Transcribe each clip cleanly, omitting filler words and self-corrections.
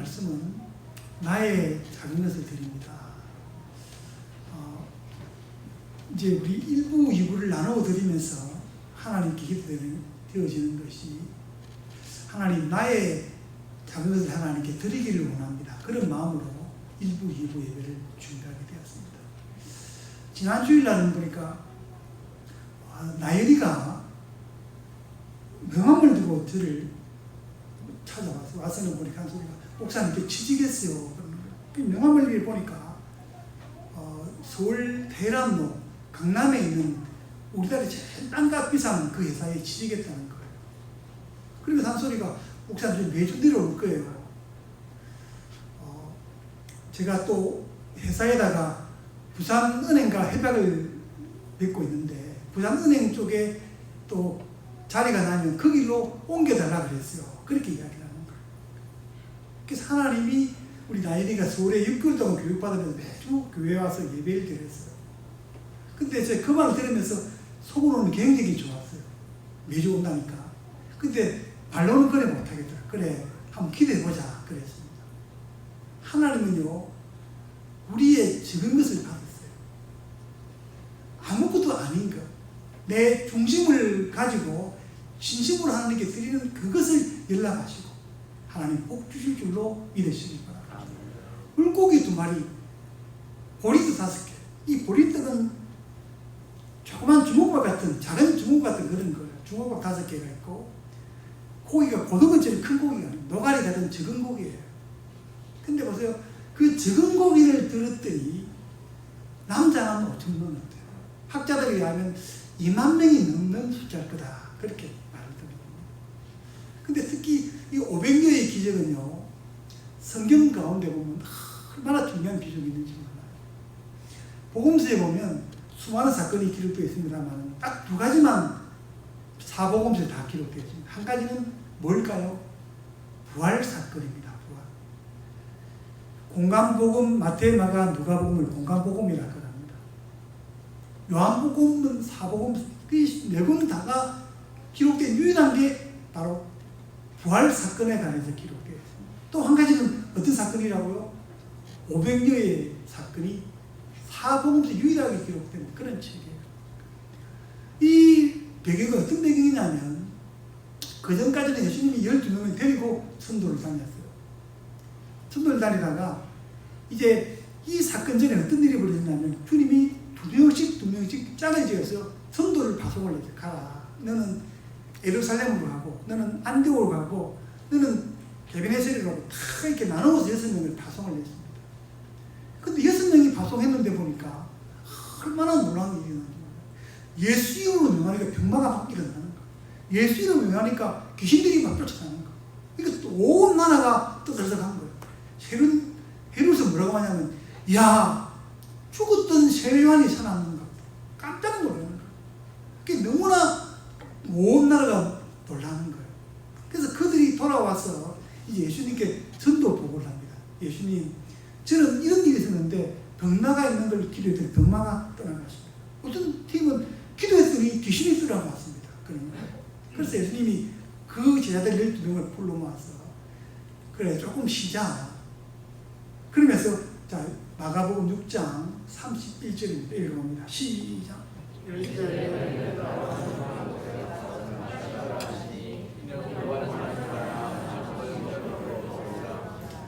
말씀은 나의 작은 것을 드립니다. 이제 우리 1부, 2부를 나누어 드리면서 하나님께 기도되어지는 것이 하나님 나의 작은 것을 하나님께 드리기를 원합니다. 그런 마음으로 1부, 2부 예배를 준비하게 되었습니다. 지난 주일날은 보니까 나열이가 명함을 두고 저를 찾아와서 와서는 보니까 한 소리가 목사님께 취직했어요. 그 명함을 보니까 서울 대란로 강남에 있는 우리나라의 제일 땅값 비싼 그 회사에 취직했다는 거예요. 그러면서 한 소리가 목사님 매주 내려올 거예요. 제가 또 회사에다가 부산은행과 협약을 맺고 있는데 부산은행 쪽에 또 자리가 나면 그 길로 옮겨달라 그랬어요. 그렇게 이야기를 하는 거예요. 그래서 하나님이 우리 나일이가 서울에 6개월 동안 교육받으면서 매주 교회에 와서 예배를 드렸어요. 근데 제가 그 말을 들으면서 속으로는 굉장히 좋았어요. 매주 온다니까. 근데 말로는 그래 못하겠더라. 그래 한번 기대해보자 그랬습니다. 하나님은요 우리의 적은 것을 받았어요. 아무것도 아닌 것, 내 중심을 가지고 진심으로 하나님께 드리는 그것을 연락하시고 하나님 복 주실 줄로 믿으시기 바랍니다. 물고기 2마리, 보리떡 5개. 이 보리떡은 조그만 주먹밥 같은, 작은 주먹밥 같은 그런 거예요. 주먹밥 5개가 있고 고기가 고등어처럼 큰 고기가 아니에요. 노가리 같은 적은 고기예요. 근데 보세요. 그 적은 고기를 들었더니 남자는 5천 넘었대요. 학자들에 의하면 2만 명이 넘는 숫자일 거다. 그렇게 말을 드립니다. 근데 특히 이 500여의 기적은요. 성경 가운데 보면 얼마나 중요한 비중이 있는지 몰라요. 복음서에 보면 수많은 사건이 기록되어 있습니다만 딱 2가지만 사복음서에 다 기록되어 있습니다. 한 가지는 뭘까요? 부활 사건입니다. 부활. 공간복음, 마태, 마가, 누가복음을 공간복음이라고 합니다. 요한복음은 사복음, 이 4권 다가 기록된 유일한 게 바로 부활 사건에 관해서 기록되어 있습니다. 또 한 가지는 어떤 사건이라고요? 500여의 사건이 사복음서 유일하게 기록된 그런 책이에요. 이 배경은 어떤 배경이냐면 그 전까지는 예수님이 12명을 데리고 선도를 다녔어요. 선도를 다니다가 이제 이 사건 전에 어떤 일이 벌어졌냐면 주님이 2명씩 짝을 지어서 선도를 파송을 했어요. 가라. 너는 예루살렘으로 가고 너는 안디옥으로 가고 너는 게베네세리로 가고 다 이렇게 나누어서 6명을 파송을 했습니다. 근데 6명이 파송했는데 보니까 얼마나 놀라운 일이 일어나는지 예수 이름으로 명하니까 병마가 막 일어나는 거예요. 예수 이름으로 명하니까 귀신들이 막 쫓아가는 거예요. 그러니까 온 나라가 떠들썩한 거예요. 헤롯은 뭐라고 하냐면 야 죽었던 세례요한이 살아났는 거 깜짝 놀라는 거예요. 그게 너무나 온 나라가 놀라는 거예요. 그래서 그들이 돌아와서 이제 예수님께 전도 보고를 합니다. 예수님, 저는 이런 일이 있었는데 병마가 있는 걸 기도했더니 병마가 떠나갔습니다. 어떤 팀은 기도했더니 귀신이 쓰라고 왔습니다. 그래서 예수님이 그 제자들 12명을 불러 모아서 그래 조금 쉬자. 그러면서 자 마가복음 6장 31절입니다. 읽어봅니다. 시작.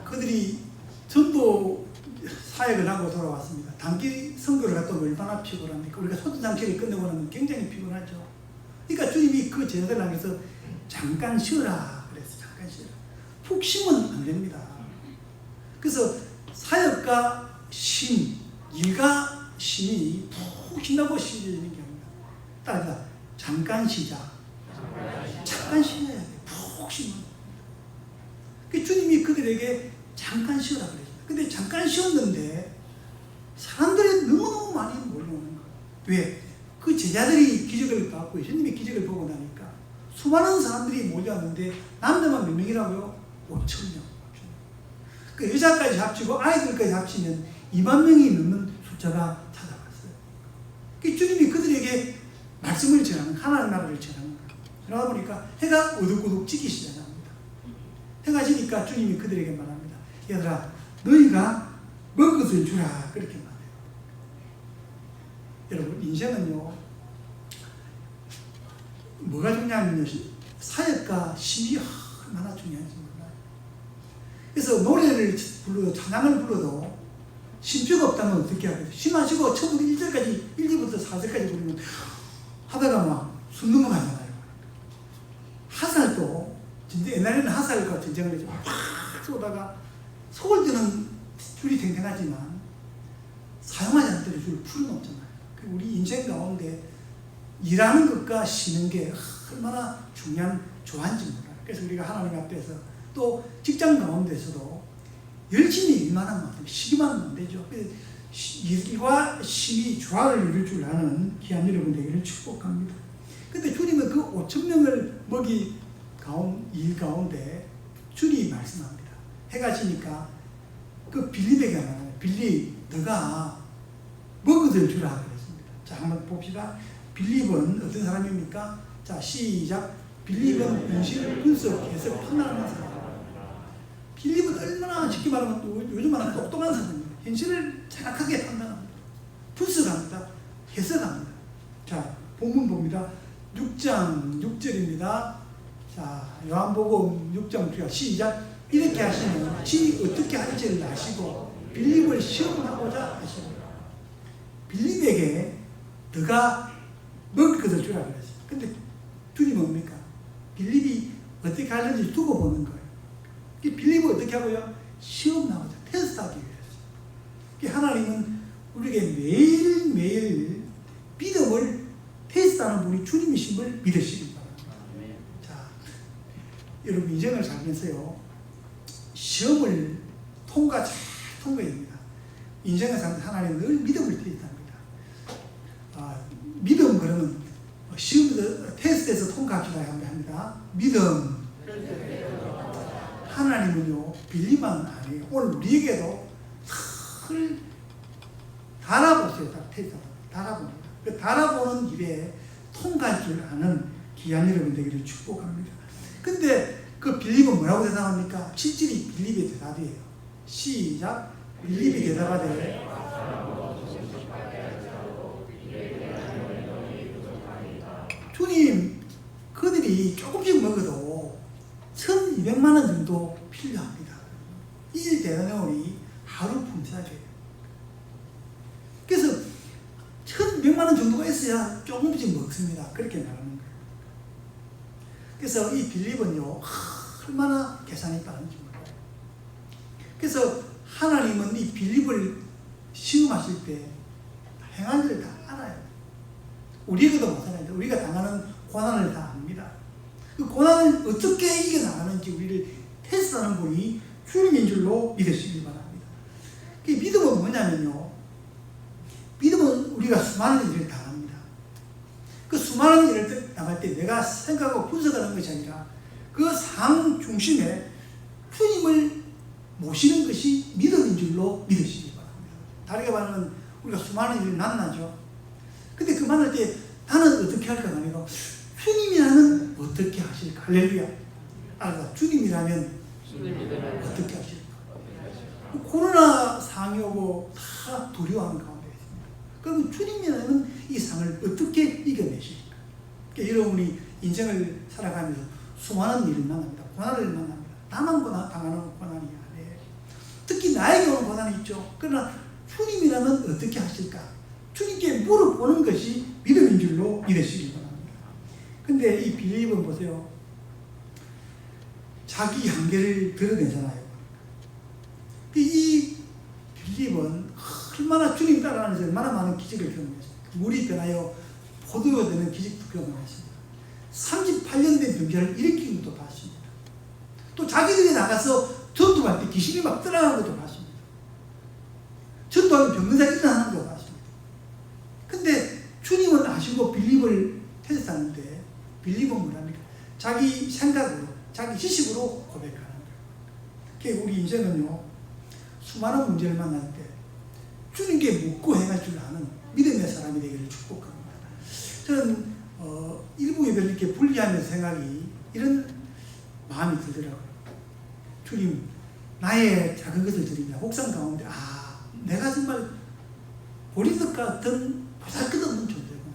그들이 전도 사역을 하고 돌아왔습니다. 단기 선교를 갔다 오면 얼마나 피곤합니까? 우리가 소주장치를 끝내고 나면 굉장히 피곤하죠. 그러니까 주님이 그 제자들 향해서 잠깐 쉬어라 그랬어요. 잠깐 쉬어라. 푹 쉬면 안 됩니다. 그래서 사역과 쉼, 일과 쉼이 푹 쉰다고 쉬어지는 게 아닙니다. 따라서 잠깐 쉬자. 잠깐 쉬어야 돼. 푹 쉬면. 그 주님이 그들에게 잠깐 쉬어라 그랬어요. 근데 잠깐 쉬었는데 사람들이 너무너무 많이 몰려오는 거예요. 왜? 그 제자들이 기적을 받고 예수님이 기적을 보고 나니까 수많은 사람들이 몰려왔는데 남자만 몇 명이라고요? 5,000명. 그 여자까지 합치고 아이들까지 합치면 2만 명이 넘는 숫자가 찾아왔어요. 그 주님이 그들에게 말씀을 전하는 하나님 나라를 전하는 거예요. 그러다 보니까 해가 어둑어둑 지기 시작합니다. 해가 지니까 주님이 그들에게 말합니다. 얘들아 너희가 먹을 것을 주라 그렇게 말해요. 여러분 인생은요 뭐가 중요하면요 사역과 심이 얼마나 중요한지 몰라요. 그래서 노래를 불러도 찬양을 불러도 심표가 없다면 어떻게 하겠어요? 심하시고 처음부터 1절까지 1절부터 4절까지 부르면 하다가 막 숨는 거 하잖아요. 화살도 진짜 옛날에는 화살과 전쟁을 해서 팍 쏘다가 쏘을 때는 줄이 탱탱하지만 사용하지 않을 때는 줄을 풀어놓잖아요. 우리 인생 가운데 일하는 것과 쉬는 게 얼마나 중요한 조화인지 몰라요. 그래서 우리가 하나님 앞에서 또 직장 가운데서도 열심히 일만 하면 안 돼요. 쉬기만 하면 안 되죠. 일과 쉼이 조화를 이룰 줄 아는 귀한 여러분 되기를 축복합니다. 근데 주님은 그 5,000명을 먹이 일 가운데 주님이 말씀합니다. 해가 지니까 그 빌립에게 말하는 빌립 너가 먹어들 주라 그랬습니다. 자 한번 봅시다. 빌립은 어떤 사람입니까? 자 시작. 빌립은 현실을 분석해서 판단하는 사람. 빌립은 얼마나 쉽게 말하면 요즘 말하면 똑똑한 사람입니다. 현실을 정확하게 판단합니다. 분석합니다. 해석합니다. 자 본문 봅니다. 6장 6절입니다. 자 요한복음 6장 6절 시작. 이렇게 하시면 지 어떻게 할지를 아시고 빌립을 시험하고자 하십니다. 빌립에게 너가 먹을 것을 주라 그랬어요. 근데 주님은 뭡니까? 빌립이 어떻게 하는지 두고 보는 거예요. 빌립을 어떻게 하고요? 시험하고자 테스트하기 위해서. 하나님은 우리에게 매일매일 믿음을 테스트하는 분이 주님이심을 믿으시기 바랍니다. 자, 여러분 인생을 살면서요 시험을 잘 통과해야 됩니다. 인생을 살면서 하나님은 늘 믿음을 테스트합니다. 믿음 그러면 시험에서 테스트에서 통과하기가 합니다. 믿음. 하나님은요 빌립만 아니에요. 오늘 우리에게도 늘 달아보세요. 달아봅니다. 그 달아보는 일에 통과할 줄 아는 귀한 여러분 되기를 축복합니다. 근데 그 빌립은 뭐라고 대답합니까? 7절이 빌립의 대답이에요. 시작. 빌립이 대답하되 주님 그들이 조금씩 먹어도 1,200만 원 정도 필요합니다. 이 대단원이 하루 품삯이에요. 그래서 1,200만 원 정도가 있어야 조금씩 먹습니다. 그렇게 나가는 거예요. 그래서 이 빌립은요 얼마나 계산이 빠른지 몰라요. 그래서 하나님은 이 빌립을 시험하실 때 행한 일을 다 알아요. 우리에게도 마찬가지입니다. 우리가 당하는 고난을 다 압니다. 그 고난을 어떻게 이겨나가는지 우리를 테스트하는 분이 주님인 줄로 믿으시기 바랍니다. 그 믿음은 뭐냐면요 믿음은 우리가 수많은 일을 당합니다. 그 수많은 일을 당할 때 내가 생각하고 분석하는 것이 아니라 그 상황 중심에 주님을 모시는 것이 믿음인 줄로 믿으시기 바랍니다. 다르게 말하면 우리가 수많은 일을 만나죠. 근데 그 만날 때 나는 어떻게 할까 아니라 주님이라면 어떻게 하실까? 할렐루야. 주님이라면 어떻게 하실까? 코로나 상이 오고 다 두려워하는 가운데 있습니다. 그럼 주님이라면 이 상을 어떻게 이겨내실까? 그러니까 여러분이 인생을 살아가면서 수많은 일을 만납니다. 고난을 만납니다. 나만 당하는 고난이 아니에요. 특히 나에게 오는 고난이 있죠. 그러나 주님이라면 어떻게 하실까? 주님께 물어보는 것이 믿음인 줄로 믿으시기 바랍니다. 근데 이 빌립은 보세요. 자기 한계를 드러내잖아요. 이 빌립은 얼마나 주님 따라가면서 얼마나 많은 기적을 경험했어요. 물이 변하여 포도가 되는 기적도 경험했습니다. 38년 된 병자를 일으키는 것도 봤습니다. 또 자기들이 나가서 전도할 때 귀신이 막 떠나가는 것도 봤습니다. 전도하면 병자가 일어나는 것도 봤습니다. 근데 주님은 아시고 빌립을 테스트하는데 빌립은 뭐랍니까? 자기 생각으로, 자기 지식으로 고백하는 거예요. 우리 인생은요, 수많은 문제를 만날 때 주님께 묻고 행할 줄 아는 믿음의 사람이 되기를 축복합니다. 저는 일부 예배를 이렇게 분리하면서 생각이 이런 마음이 들더라고요. 주님, 나의 작은 것을 드립니다. 옥상 가운데 내가 정말 보리떡 같은 보잘것없는 존재구나.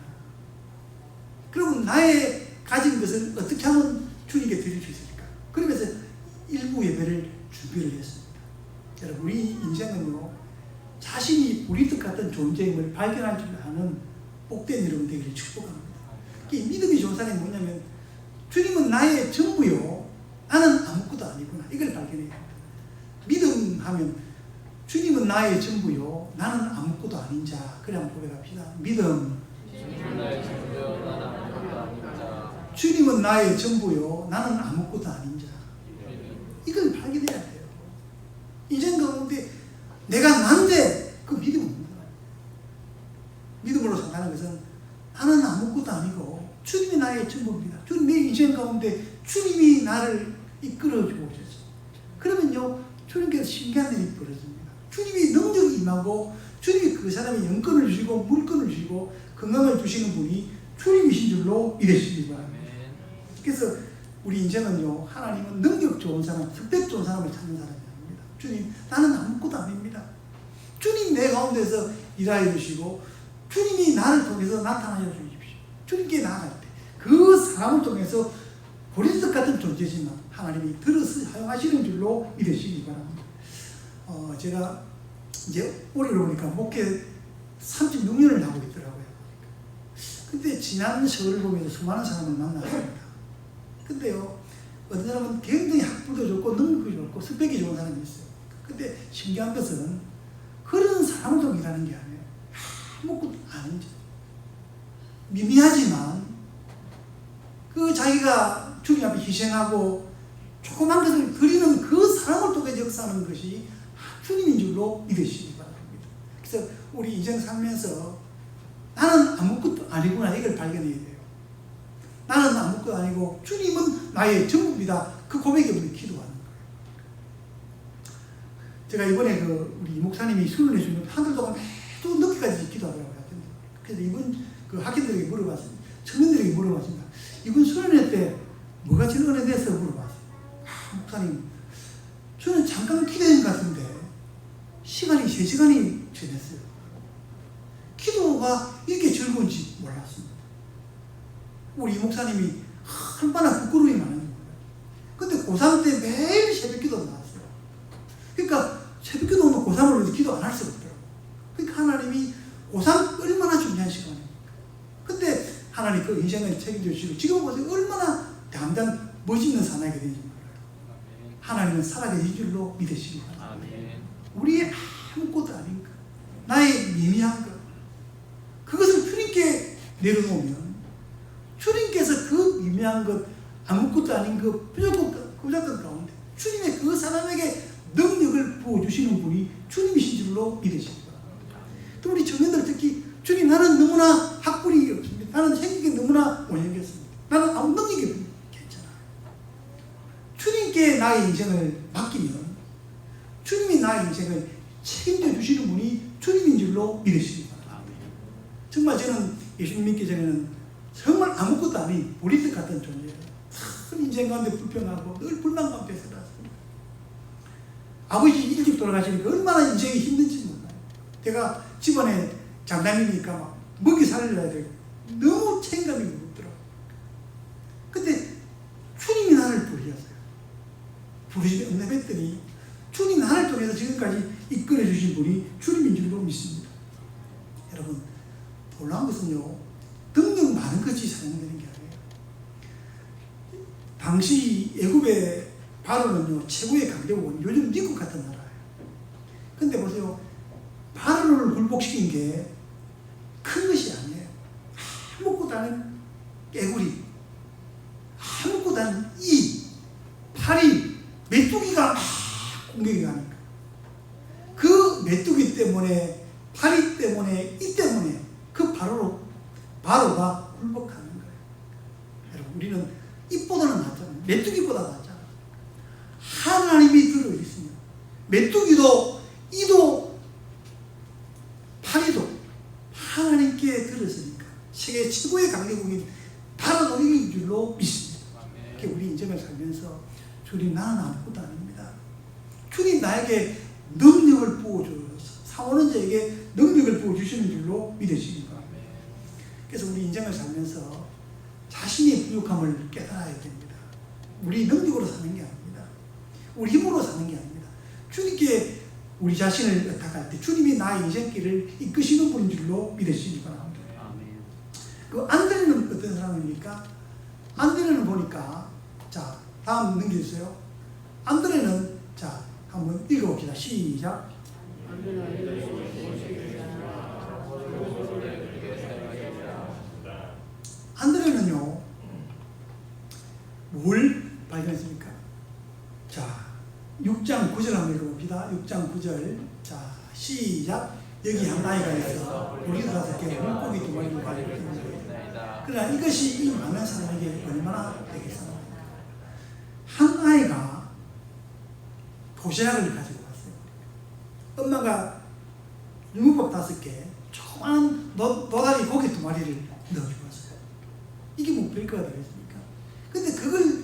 그러면 나의 가진 것을 어떻게 하면 주님께 드릴 수 있을까? 그러면서 일부 예배를 준비를 했습니다. 여러분, 우리 인생은요, 자신이 보리떡 같은 존재임을 발견할 줄 아는 복된 여러분 되기를 축복합니다. 믿음이 좋은 사람이 뭐냐면, 주님은 나의 전부요, 나는 아무것도 아니구나, 이걸 발견해야 합니다. 믿음 하면 주님은 나의 전부요, 나는 아무것도 아닌 자. 그래 한번 고백합시다. 믿음. 주님은 나의 전부요, 나는 아무것도 아닌 자. 이걸 발견해야 돼요. 인생 가운데 내가 난데 그 믿음입니다. 믿음으로 산다는 것은 나는 아무것도 아니고 주님이 나의 전부입니다. 주님, 내 인생 가운데 주님이 나를 이끌어주고 오셨어요. 그러면요, 주님께서 신기한 일이 벌어집니다. 주님이 능력이 임하고 주님이 그 사람의 영권을 주시고 물권을 주시고 건강을 주시는 분이 주님이신 줄로 믿으시기 바랍니다. 그래서 우리 인생은요, 하나님은 능력 좋은 사람, 스펙 좋은 사람을 찾는 사람이 아닙니다. 주님, 나는 아무것도 아닙니다. 주님 내 가운데서 일하여 주시고 주님이 나를 통해서 나타나여 주십시오. 주님께 나아갈 때 그 사람을 통해서 보리떡 같은 존재지만 하나님이 들어서 사용하시는 줄로 믿으시기 바랍니다. 제가 이제 올해로 보니까 목회 36년을 하고 있더라고요. 근데 지난 세월을 보면서 수많은 사람을 만났습니다. 근데요, 어떤 사람은 굉장히 학부도 좋고 능력이 좋고 스펙이 좋은 사람이 있어요. 근데 신기한 것은 그런 사람도 일하는 게 아니에요. 아무것도 아닌지. 미미하지만 그 자기가 주님 앞에 희생하고 조그만 것을 드리는 그 사람을 통해 역사하는 것이 주님인 줄로 믿으시기 바랍니다. 그래서 우리 인생 살면서 나는 아무것도 아니구나, 이걸 발견해야 돼요. 나는 아무것도 아니고 주님은 나의 전부입니다. 그 고백에 우리 기도하는 거예요. 제가 이번에 우리 목사님이 수련회 주면 한 달 동안 매도 늦게까지 기도하더라고요. 그래서 이분 학생들에게 물어봤습니다. 청년들에게 물어봤습니다. 이분 수련회 때 뭐가 제일 은혜돼서 물어봤어요. 목사님, 저는 잠깐 기도한 것 같은데 시간이 3시간이 지났어요. 기도가 이렇게 즐거운지 몰랐습니다. 우리 목사님이 얼마나 부끄러움이 많은지 몰라요. 근데 고3 때 매일 새벽 기도 나왔어요. 그러니까 새벽 기도 오면 고3을 기도 안 할 수가 없더라고요. 그러니까 하나님이 고3 얼마나 중요한 시간입니까? 근데 하나님 그 인생을 책임져 주시고 지금 보세요. 얼마나 담대한 멋있는 사나이가 되는지 몰라요. 하나님은 살아계신 줄로 믿으시기 바랍니다. 우리의 아무것도 아닌 것, 나의 미미한 것, 그것을 주님께 내려놓으면 주님께서 그 미미한 것, 아무것도 아닌 그 부족한 가운데 주님의 그 사람에게 능력을 부어주시는 분이 주님이신 줄로 믿으시기 바랍니다. 또 우리 청년들 특히 주님, 나는 너무나 학벌이 없습니다. 나는 생긴 게 너무나 못생겼습니다. 나는 아무 능력이 없습니다. 괜찮아. 주님께 나의 인생을 맡기면 주님이 나의 인생을 책임져 주시는 분이 주님인 줄로 믿으시기 바랍니다. 정말 저는 예수님 믿기 전에는 정말 아무것도 아닌 보리떡 같은 존재예요. 참 인생 가운데 불평하고 늘 불만 가운데 살았습니다. 아버지 일찍 돌아가시니까 얼마나 인생이 힘든지 몰라요. 제가 집안에 장남이니까 막 먹이 살려야 되고 너무 책임감이 무겁더라고요. 근데 주님이 나를 부르셨어요. 부르시며 응답했더니 주님 나를 통해서 지금까지 이끌어 주신 분이 주님인 줄로 믿습니다. 여러분, 놀라운 것은요, 능력 많은 것이 사용되는 게 아니에요. 당시 애굽의 바로는요, 최고의 강대국은 요즘 미국 같은 나라예요. 근데 보세요, 바로를 굴복시킨 게 큰 것이 아니에요. 아무것도 아닌 깨구리, 아무것도 아닌 파리, 메뚜기가 공격이 가니까 그 메뚜기 때문에, 파리 때문에, 이 때문에 그 바로가 굴복하는 거예요. 여러분, 우리는 이보다는 낫잖아요. 메뚜기보다 낫잖아요. 하나님이 들어있으면 메뚜기도 이도 파리도 하나님께 들었으니까 세계 최고의 강대국인 바로도 이길 줄로 믿습니다. 우리 인생을 살면서 주님, 나는 아무것도 아닙니다. 주님 나에게 능력을 부어줘요. 사모는 자에게 능력을 부어주시는 줄로 믿으시기 바랍니다. 그래서 우리 인생을 살면서 자신의 부족함을 깨달아야 됩니다. 우리 능력으로 사는 게 아닙니다. 우리 힘으로 사는 게 아닙니다. 주님께 우리 자신을 의탁할 때 주님이 나의 인생길을 이끄시는 분인 줄로 믿으시기 바랍니다. 그 안드레는 어떤 사람입니까? 안드레는 보니까, 자, 다음 넘겨주세요. 안드레는, 자, 한번 읽어봅시다. 시작. 안드레는요, 뭘 발견했습니까? 자, 6장 9절 한번 읽어봅시다. 6장 9절. 자, 시작. 여기 한 아이가 있어. 우리도 5개, 물고기 2마리를 가지고 있습니다. 그러나 이것이 이 많은 사람에게 얼마나 되겠습니까? 한 아이가 도시락을 가지고 왔어요. 엄마가 유무밥 5개, 조그만 노다리 고기 2마리를 넣어주고 왔어요. 이게 뭐 별거가 되겠습니까? 근데 그걸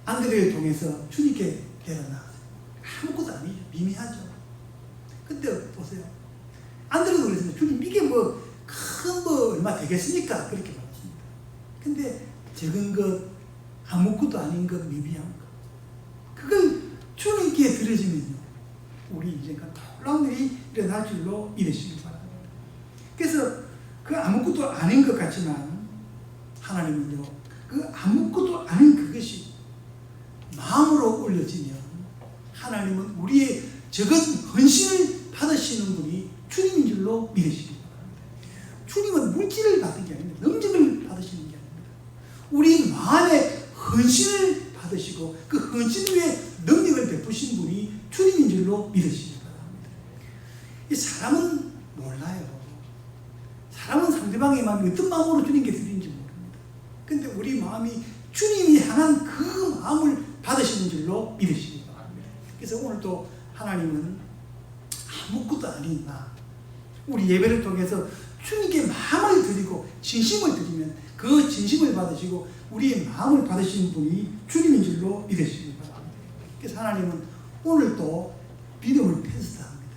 안드레를 통해서 주님께 데려놨어요. 아무것도 아니죠. 미미하죠. 근데 보세요. 안드레도 그랬습니다. 주님, 이게 뭐 큰 뭐 얼마 되겠습니까? 그렇게 말했습니다. 근데 적은 것, 아무것도 아닌 것, 미비한 것, 그걸 주님께 드려지면요, 우리 인생과 놀라운 일이 일어날 줄로 믿으시기 바랍니다. 그래서 그 아무것도 아닌 것 같지만 하나님은요, 그 아무것도 아닌 그것이 마음으로 올려지면 하나님은 우리의 적은 헌신을 받으시는 분이 주님인 줄로 믿으시기 바랍니다. 주님은 물질을 받은 게 아닙니다. 능력을 받으시는 게 아닙니다. 우리 마음의 헌신을 받으시고 그 헌신 위에 능력을 베푸신 분이 주님인 줄로 믿으시기 바랍니다. 이 사람은 몰라요. 사람은 상대방의 마음이 어떤 마음으로 주님께 드리는지 모릅니다. 근데 우리 마음이 주님이 향한 그 마음을 받으시는 줄로 믿으시기 바랍니다. 그래서 오늘도 하나님은 아무것도 아닌 나, 우리 예배를 통해서 주님께 마음을 드리고 진심을 드리면 그 진심을 받으시고 우리의 마음을 받으시는 분이 주님인 줄로 믿으시기 바랍니다. 그래서 하나님은 오늘도 믿음을 테스트합니다.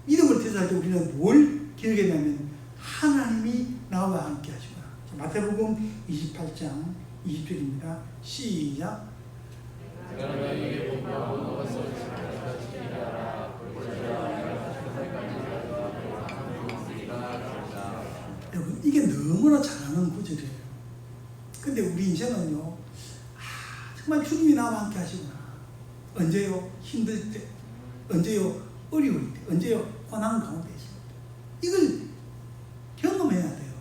믿음을 테스트할 때 우리는 뭘 기억해야 하냐면 하나님이 나와 함께 하시구나. 마태복음 28장 20절입니다. 시작. 여러분, 이게 너무나 잘하는 구절이에요. 근데 우리 인생은요, 정말 주님이 나와 함께 하시구나. 언제요? 힘들 때, 언제요? 어려울 때, 언제요? 고난 가운데 있을 때. 이걸 경험해야 돼요.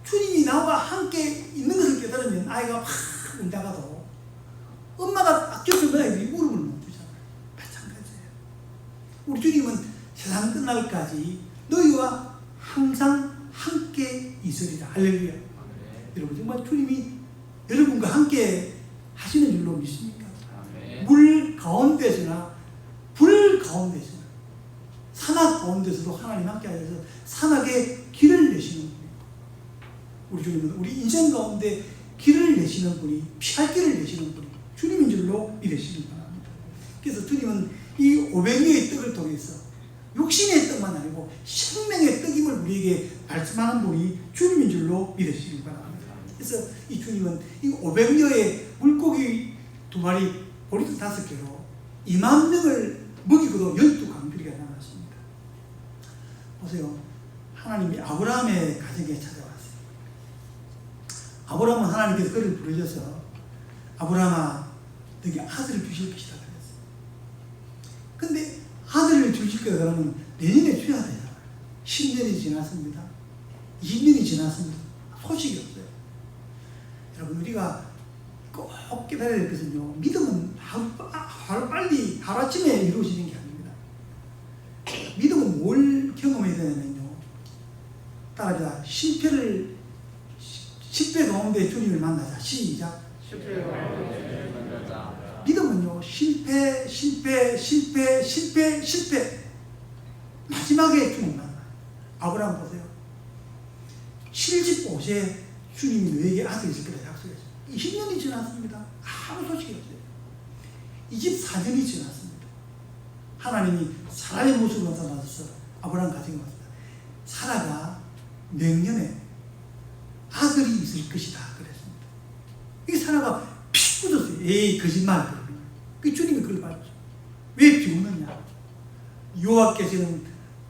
주님이 나와 함께 있는 것을 깨달으면 아이가 막 울다가도 엄마가 아껴주면 아이들이 무릎을 못 주잖아요. 마찬가지예요. 우리 주님은 세상 끝날까지 너희와 항상 함께 있으리라. 할렐루야. 여러분, 정말 주님이 여러분과 함께 하시는 줄로 믿습니까? 물 가운데서나 불 가운데서나 산악 가운데서도 하나님 함께 하셔서 산악에 길을 내시는 분이에요. 우리 주님은 우리 인생 가운데 길을 내시는 분이, 피할 길을 내시는 분이 주님인 줄로 믿으시기 바랍니다. 그래서 주님은 이 500개의 떡을 통해서 육신의 떡만 아니고 생명의 떡임을 우리에게 말씀하는 분이 주님인 줄로 믿으시기 바랍니다. 그래서 이 주님은 이 500여의 물고기 2마리, 보리떡 5개로 2만 명을 먹이고도 12강들이가 남았습니다. 보세요. 하나님이 아브라함의 가정에 찾아왔어요. 아브라함은 하나님께서 그를 부르셔서 아브라함아, 너에게 아들을 주실 것이다 그랬어요. 근데 아들을 주실 거다 그러면 내년에 줘야 되잖아요. 10년이 지났습니다. 20년이 지났습니다. 소식이 없어요. 여러분, 우리가 꼭 깨달아야 될 것은요, 믿음은 하루빨리, 하루아침에 이루어지는 게 아닙니다. 믿음은 뭘 경험해야 되냐면요, 따라합니다. 10배 가운데 주님을 만나자. 시작. 10배 가운데 주님을 만나자. 믿음은요, 실패, 마지막에 주님 만나요. 아브라함 보세요. 75세 주님이 너에게 아들이 있을 거다 약속했어요. 20년이 지났습니다. 아무 소식이 없어요. 24년이 지났습니다. 하나님이 사라의 모습으로 나타나셔서 아브라함 가정에 왔습니다. 사라가 명년에 아들이 있을 것이다 그랬습니다. 이 사라가 피 굳었어요. 에이, 거짓말. 그 주님이 그걸 말했죠. 왜 비웃느냐? 여호와께서는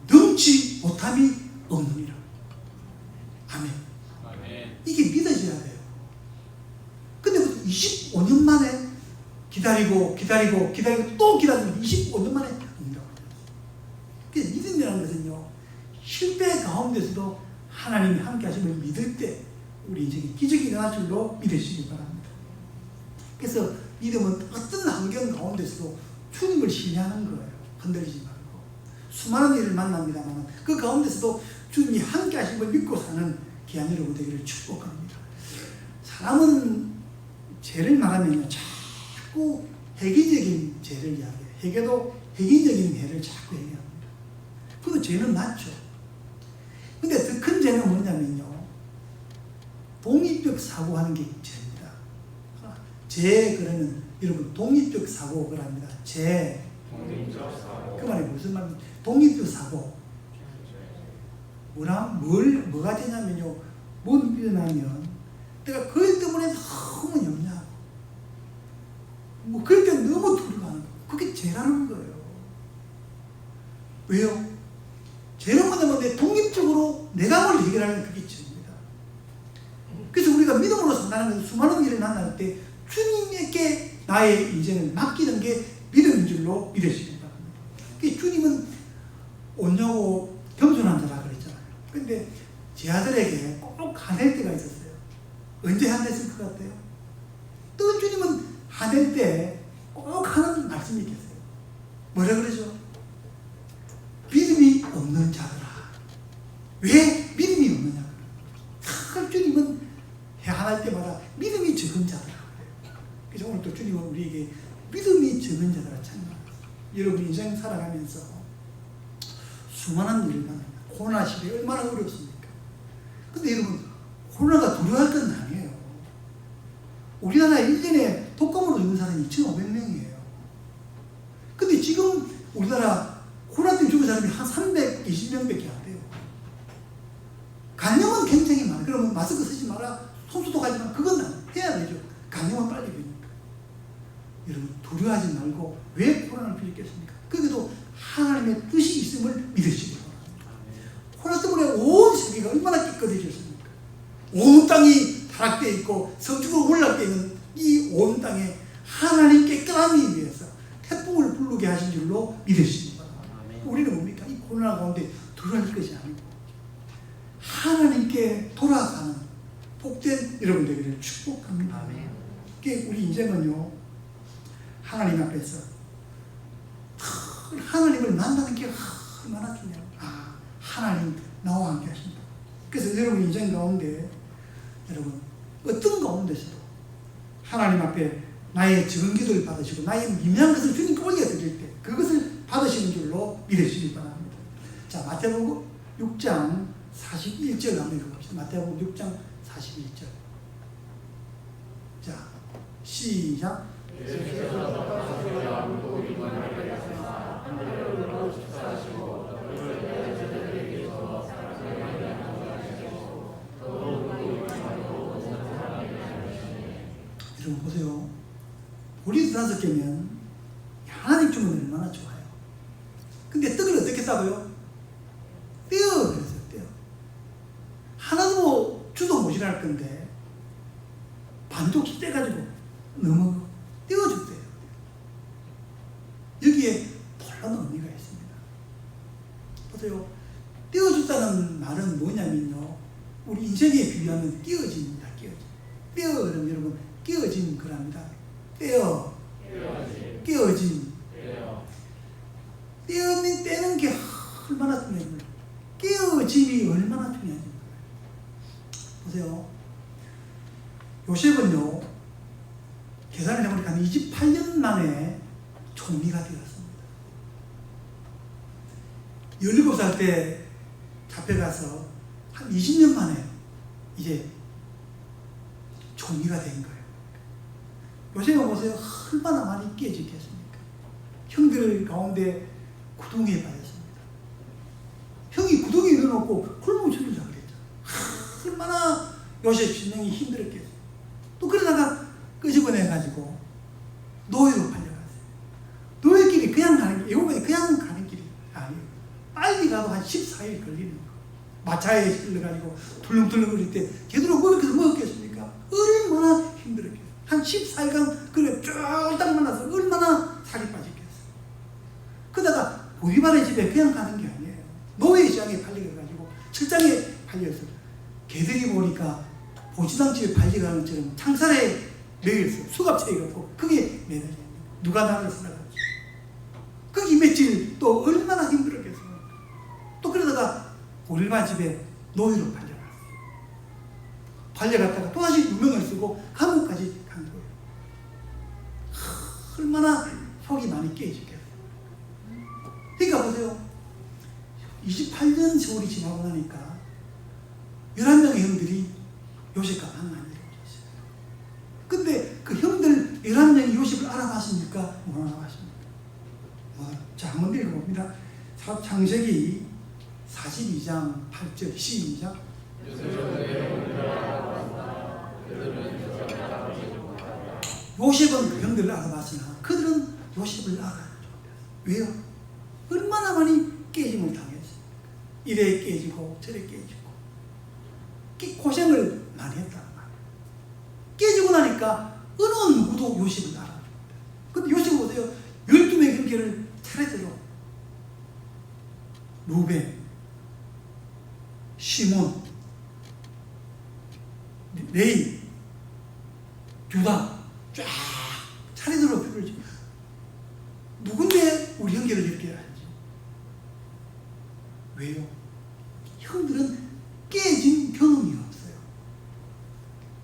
능치 못함이 없느니라. 아멘. 이게 믿어져야 돼요. 근데 25년 만에 기다리고 또 기다리고 25년 만에 옵니다. 그래서 믿음이라는 것은요, 실패 가운데서도 하나님이 함께 하심을 믿을 때 우리 인생에 기적이 일어날 줄로 믿으시기 바랍니다. 그래서 믿음은 어떤 환경 가운데서도 주님을 신뢰하는 거예요. 흔들리지 말고. 수많은 일을 만납니다만 그 가운데서도 주님이 함께 하심을 믿고 사는 귀한 여러분 되기를 축복합니다. 사람은 죄를 말하면요, 자꾸 획일적인 죄를 이야기해요. 회개도 획일적인 죄를 자꾸 얘기합니다. 그래도 죄는 맞죠. 근데 더 큰 죄는 뭐냐면요, 독립적 사고하는 게 죄입니다. 죄 그러면 여러분 독립적 사고 그럽니다. 죄. 그 말이 무슨 말입니까? 독립적 사고. 뭐가 되냐면요, 뭔 일어나면 내가 그것 때문에 너무 염려하고 그럴 때 너무 두려워하는 거. 그게 죄라는 거예요. 왜요? 죄는 뭐냐면 내 독립적으로 내가 뭘 해결하는 그게 죄입니다. 그래서 우리가 믿음으로 산다는 것은 수많은 일을 만날 때 주님에게 나의 인생을 맡기는 게 믿음인 줄로 믿으시기 바랍니다. 주님은 온유하고 겸손한 자라 그랬잖아요. 근데 제 아들에게 꼭 화낼 때가 있었어요. 언제 화냈을 것 같아요? 또 주님은 화낼 때 꼭 하는 말씀이 있겠어요. 뭐라 그러죠? 믿음이 없는 자들아. 왜 믿음이 없느냐? 주님은 화날 때마다 믿음이 적은 자들아. 그래서 오늘 또 주님은 우리에게 믿음이 적은 자들아 참여합니다. 여러분 인생 살아가면서 수많은 일을 만납니다. 코로나 시대에 얼마나 어렵습니까? 근데 여러분, 코로나가 두려워할 건 아니에요. 우리나라에 1년에 독감으로 죽는 사람이 2,500명이에요. 근데 지금 우리나라 코로나 때문에 죽은 사람이 한 320명밖에 안 돼요. 감염은 굉장히 많아요. 그러면 마스크 쓰지 마라, 손 소독하지 마라, 그건 해야 되죠. 감염은 빨리 되니까. 여러분 두려워하지 말고 왜 코로나를 빌겠습니까? 그게도 하나님의 뜻이 있음을 믿으시기 바랍니다. 코로나 때문에 온 세계가 얼마나 깨끗해졌습니까? 온 땅이 타락되어 있고 성중으로 올라되어 있는 이 온 땅에 하나님 깨끗함이 위해서 태풍을 부르게 하신 줄로 믿으시기 바랍니다. 우리는 뭡니까? 이 코로나 가운데 두려워할 것이 아니고 하나님께 돌아가는 복된 여러분 되기를 축복합니다. 우리 인생은요, 하나님 앞에서 하나님을 만나는 게 얼마나 중요해요. 하나님 나와 함께 하신다. 그래서 여러분 인생 가운데 여러분 어떤 가운데서도 하나님 앞에 나의 적은 기도를 받으시고 나의 미미한 것을 주님께 올려드릴 때 그것을 받으시는 줄로 믿으시기 바랍니다. 자, 마태복음 6장 41절 한번 읽어봅시다. 마태복음 6장 41절. 자, 시작. 여러분 보세요. 우리 5개면 하나님 주면 얼마나 좋아요. 근데 떡을 어떻게 싸고요? 떼어 그랬어요. 떼어. 하나도 주도 모자랄 건데 반쪽씩 떼가지고 너무 떼어줬대요. 여기에 놀라운 의미가 있습니다. 보세요. 떼어줬다는 말은 뭐냐면요, 우리 인생에 비유하면 끼어짐입니다. 끼어짐. 떼어 그러면 여러분 끼어짐 그럽니다. 떼어. 끼어짐. 떼는 게 얼마나 중요합니까? 끼어짐이 얼마나 중요한지. 보세요. 요셉은요, 계산을 해보니까 28년 만에 총리가 되었습니다. 17살 때 잡혀가서 한 20년 만에 이제 총리가 된 거예요. 요즘에 보세요. 얼마나 많이 깨지겠습니까? 형들 가운데 구덩이에 빠졌습니다. 형이 구덩이에 넣어놓고 굶어 죽이자 그랬죠. 얼마나 요셉 신령이 힘들었겠어요. 또 그러다가 끄집어내가지고 노예로 팔려갔어요. 노예길이 그냥 가는 게, 애국에 그냥 가는 길이 아니에요. 빨리 가도 한 14일 걸리는 거예요. 마차에 실려가지고 툴렁툴렁 거릴 때 제대로 그렇게 먹었겠습니까? 얼마나 힘들었겠어요. 한 14일간 그래 쫄딱 만나서 얼마나 살이 빠졌겠어요. 그러다가 보디발의 집에 그냥 가는 게 아니에요. 노예 시장에 팔려가지고 철장에 팔려서 개들이 보니까 보지당 집에 팔려가는 것처럼 창살에 매였어요. 수갑채가 없고 그게 매달려요. 누가 나를 살아갔지. 거기 며칠 또 얼마나 힘들었겠어요. 또 그러다가 보디발 집에 노예로 팔려갔어요. 팔려갔다가 또다시 누명을 쓰고 감옥까지 간 거예요. 얼마나 속이 많이 깨지겠어요. 그러니까 보세요. 28년 세월이 지나고 나니까 11명의 형들이 요셉과 만남이 이루어졌어요. 근데 그 형들 11명이 요셉을 알아봤습니까? 못 알아봤습니까? 자, 한번 읽어봅니다. 창세기 42장 8절 12장. 요셉은 그 형들을 알아봤으나 그들은 요셉을 알아요. 왜요? 얼마나 많이 깨짐을 당했어요. 이래 깨지고 저래 깨지고 고생을 많이 했단 말이에요. 깨지고 나니까 어느 누구도 요셉을 알아요. 근데 요셉 보세요. 12명의 형제를 차례대로 루벤, 시몬, 레위, 유다 쫙 차례대로 표를 줘. 누군데 우리 형제를 이렇게 하는지. 왜요? 형들은 깨진 경험이 없어요.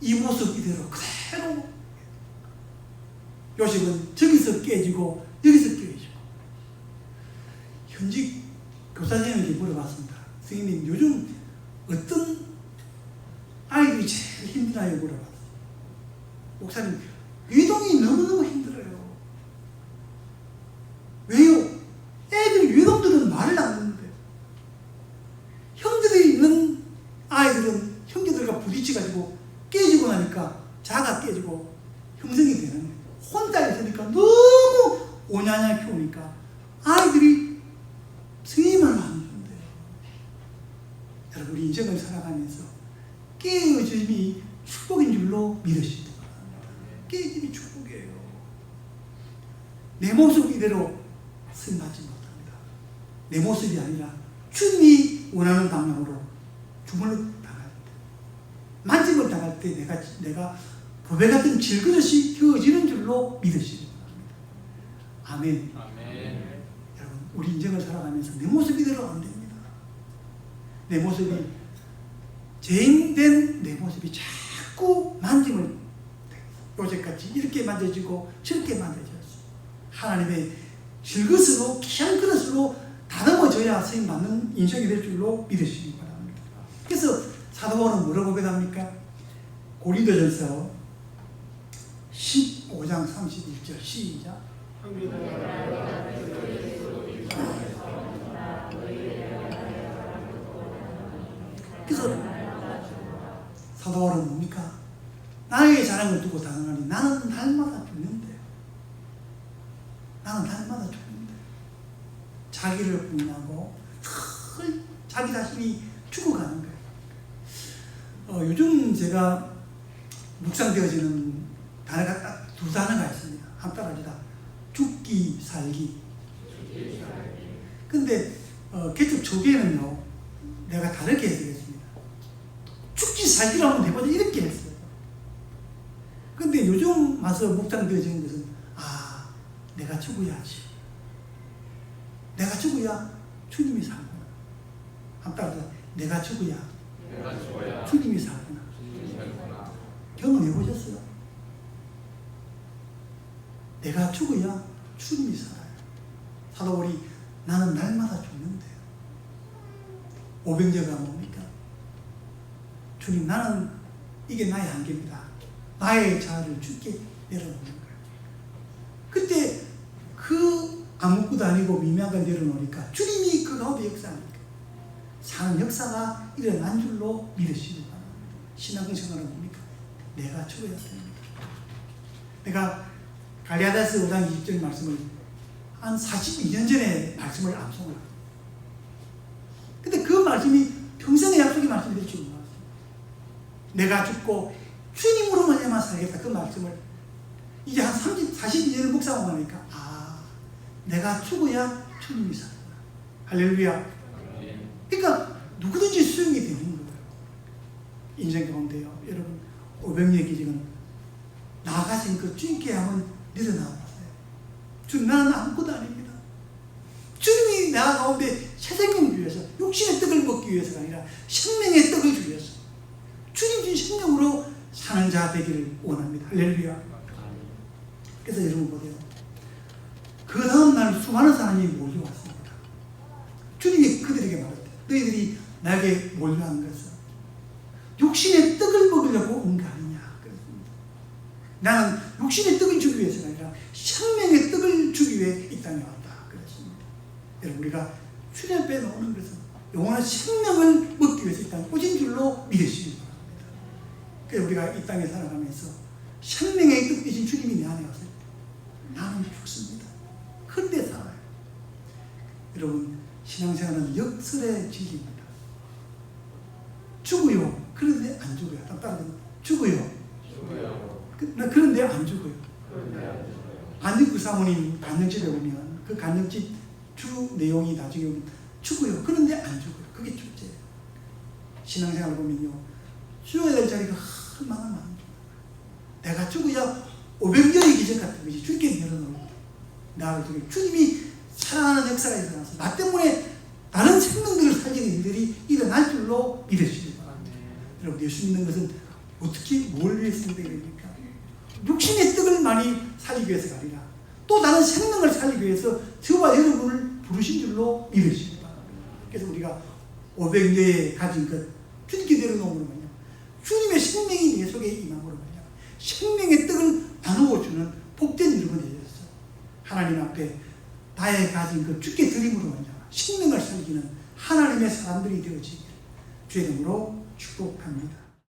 이 모습 이대로 그대로. 요셉은 저기서 깨지고 여기서 깨지고. 현직 교사님에게 물어봤습니다. 선생님, 요즘 어떤 아이들이 제일 힘드나요? 물어봤어요. 목사님, 외동이 너무너무 힘들어요. 왜요? 애들, 외동들은 말을 안 듣는데 형제들이 있는 아이들은 형제들과 부딪혀가지고 깨지고 나니까 자가 깨지고 형성이 되는 거예요. 혼자 있으니까 너무 오냐냐 키우니까 아이들이 승인을 안 준대요. 여러분, 우리 인생을 살아가면서 깨어짐이 축복인 줄로 믿으시기 바랍니다. 깨짐이 축복이에요. 내 모습 이대로 승인하지 못합니다. 내 모습이 아니라 주님이 원하는 방향으로 주문을 당할 때, 만짐을 당할 때 내가 보배 같은 질그릇이 되어지는 줄로 믿으시기 바랍니다. 아멘. 아멘. 여러분, 우리 인생을 살아가면서 내 모습 이대로 안 됩니다. 내 모습이 죄인된 내 모습이 자꾸 만짐을 요새같이 이렇게 만져지고 저렇게 만져졌어요. 하나님의 질그릇으로, 귀한 그릇으로 다듬어져야 쓰임받는 인생이 될 줄로 믿으시기 바랍니다. 그래서 사도 바울은 뭐라고 고백합니까? 고린도전서 15장 31절 시작. 그래서 사도 바울은 뭡니까? 나의 자랑을 두고 당하니 나는 날마다 죽는데, 나는 날마다 죽는데, 자기를 부인하고 자기 자신이 죽어가는 거예요. 요즘 제가 묵상되어지는 단어가 딱 두 단어가 있습니다. 한 따라합니다. 죽기, 살기. 근데 개척 초기에는요, 내가 다르게 해드렸습니다. 죽기, 살기로 한번 해보자 이렇게 했어요. 근데 요즘 와서 묵상되어지는 것은 내가 죽어야지. 내가 죽어야 주님이 살구나. 한 따라서 내가 죽어야 주님이 살구나. 경험해 보셨어요? 내가 죽어야 주님이 살아요. 사도 바울이 나는 날마다 죽는데요. 오병제가 뭡니까? 주님, 나는 이게 나의 한계입니다. 나의 자아를 주께 내려놓는 거예요. 그때 그 아무것도 아니고 미미한 걸 내려놓으니까 주님이 그 가운데 역사하니까 사는 역사가 일어난 줄로 믿으시기 바랍니다. 신앙생활은 뭡니까? 내가 죽어야 됩니다. 내가 갈라디아서 5장 20절 말씀을 한 42년 전에 말씀을 암송을 합니다. 근데 그 말씀이 평생의 약속의 말씀이 될 줄 몰랐어요. 내가 죽고 주님으로 말미암아 살겠다. 그 말씀을 이제 한 42년을 묵상하고 나니까 내가 죽어야 주님이 사는구나. 할렐루야. 그러니까 누구든지 수용이 되는 거예요. 인생 가운데요. 여러분 500년의 기적은 나아가신 그 주님께 한번 일어나보세요. 주님 나는 아무것도 아닙니다. 주님이 나 가운데 새 생명을 주기 위해서 육신의 떡을 먹기 위해서가 아니라 생명의 떡을 주기 위해서 주님 준 생명으로 사는 자 되기를 원합니다. 할렐루야. 그래서 여러분 보세요. 그 다음날 수많은 사람이 몰려왔습니다. 주님이 그들에게 말했대. 너희들이 나에게 몰려한 것은 육신의 떡을 먹으려고 온 거 아니냐. 그랬습니다. 나는 육신의 떡을 주기 위해서가 아니라 생명의 떡을 주기 위해 이 땅에 왔다. 그랬습니다. 여러분 우리가 주님 앞에 나오는 것은 영원한 생명을 먹기 위해서 이 땅에 오신 줄로 믿으시기 바랍니다. 그래서 우리가 이 땅에 살아가면서 생명의 떡 되신 주님이 내 안에 왔을 때 나는 죽습니다. 그런데 살아요. 여러분 신앙생활은 역설의 지지입니다. 죽어요. 그런데 안 죽어요. 따라서 죽어요. 그런데 안 죽어요. 안익구 사모님 간증집에 보면 그 간증집 주 내용이 나중에 보면 죽어요. 그런데 안 죽어요. 그게 축제예요. 신앙생활을 보면요. 죽어야 될 자리가 얼마나 많은지. 내가 죽어야 500년의 기적 같은 것이 주님께 열어놓고 나를 통해 주님이 살아나는 역사가 일어나서 나 때문에 다른 생명들을 살리는 일들이 일어날 줄로 믿으시기 바랍니다. 여러분 예수 믿는 것은 어떻게 뭘 위해서 되겠습니까? 육신의 떡을 많이 살리기 위해서가 아니라 또 다른 생명을 살리기 위해서 저와 여러분을 부르신 줄로 믿으시기 바랍니다. 그래서 우리가 500년에 가진 것 주님께 내려놓음으로만요. 주님의 생명이 내 속에 임함으로만요. 생명의 떡을 나누어 주는 복된 이름을 내렸어요. 하나님 앞에 나의 가진 것 주께 드림으로만요. 생명을 살리는 하나님의 사람들이 되어지기를 주의 이름으로 축복합니다.